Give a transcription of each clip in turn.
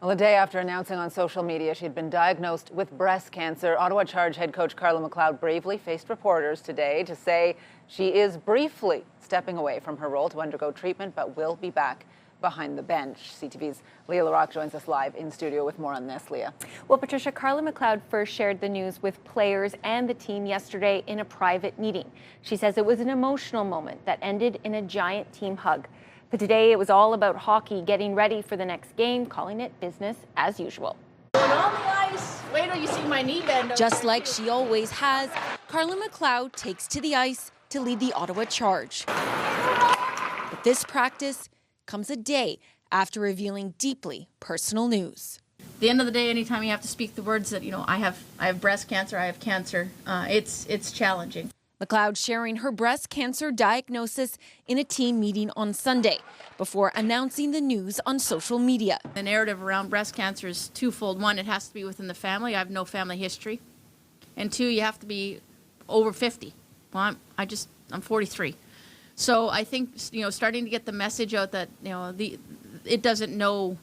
Well, a day after announcing on social media she had been diagnosed with breast cancer, Ottawa Charge head coach Carla MacLeod bravely faced reporters today to say she is briefly stepping away from her role to undergo treatment, but will be back behind the bench. CTV's Leah Larocque joins us live in studio with more on this. Leah. Well, Patricia, Carla MacLeod first shared the news with players and the team yesterday in a private meeting. She says it was an emotional moment that ended in a giant team hug. But today it was all about hockey, getting ready for the next game, calling it business as usual. On the ice. Wait till you see my knee bend. Just like she always has, Carla MacLeod takes to the ice to lead the Ottawa Charge. But this practice comes a day after revealing deeply personal news. At the end of the day, anytime you have to speak the words that, I have breast cancer, I have cancer, it's challenging. MacLeod sharing her breast cancer diagnosis in a team meeting on Sunday before announcing the news on social media. The narrative around breast cancer is twofold. One, it has to be within the family. I have no family history. And two, you have to be over 50. Well, I'm 43. So I think, starting to get the message out that, it doesn't know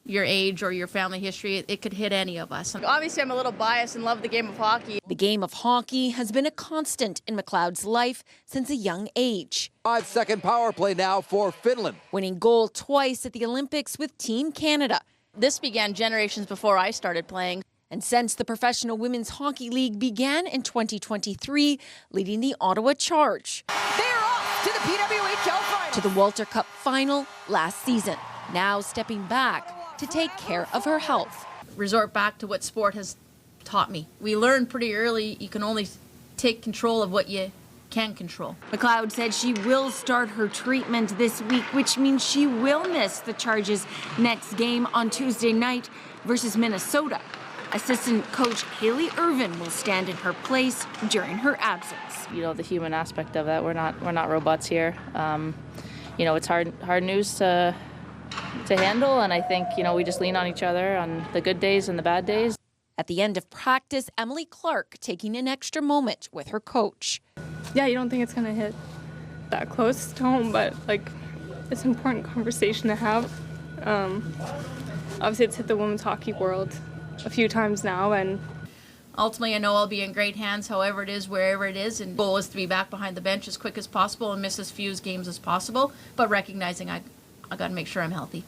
your age or your family history. It could hit any of us. Obviously, I'm a little biased and love the game of hockey. The game of hockey has been a constant in MacLeod's life since a young age. 5-second power play now for Finland. Winning gold twice at the Olympics with Team Canada. This began generations before I started playing. And since the Professional Women's Hockey League began in 2023, leading the Ottawa Charge. They're off to the PWHL final. To the Walter Cup final last season. Now stepping back to take care of her health. Resort back to what sport has taught me. We learned pretty early you can only take control of what you can control. MacLeod said she will start her treatment this week, which means she will miss the Charge's next game on Tuesday night versus Minnesota. Assistant coach Haley Irvin will stand in her place during her absence. The human aspect of that. We're not robots here. It's hard news to handle, and I think we just lean on each other on the good days and the bad days. At the end of practice, Emily Clark taking an extra moment with her coach. Yeah, you don't think it's gonna hit that close to home, but it's an important conversation to have. Obviously, it's hit the women's hockey world a few times now, and ultimately I know I'll be in great hands, however it is, wherever it is, and the goal is to be back behind the bench as quick as possible and miss as few games as possible, but recognizing I got to make sure I'm healthy.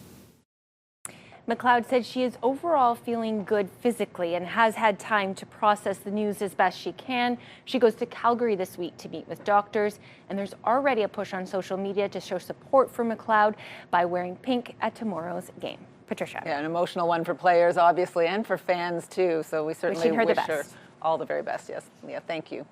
MacLeod said she is overall feeling good physically and has had time to process the news as best she can. She goes to Calgary this week to meet with doctors, and there's already a push on social media to show support for MacLeod by wearing pink at tomorrow's game. Patricia. Yeah, an emotional one for players, obviously, and for fans, too. So we certainly wish her all the very best. Yes, Leah, thank you.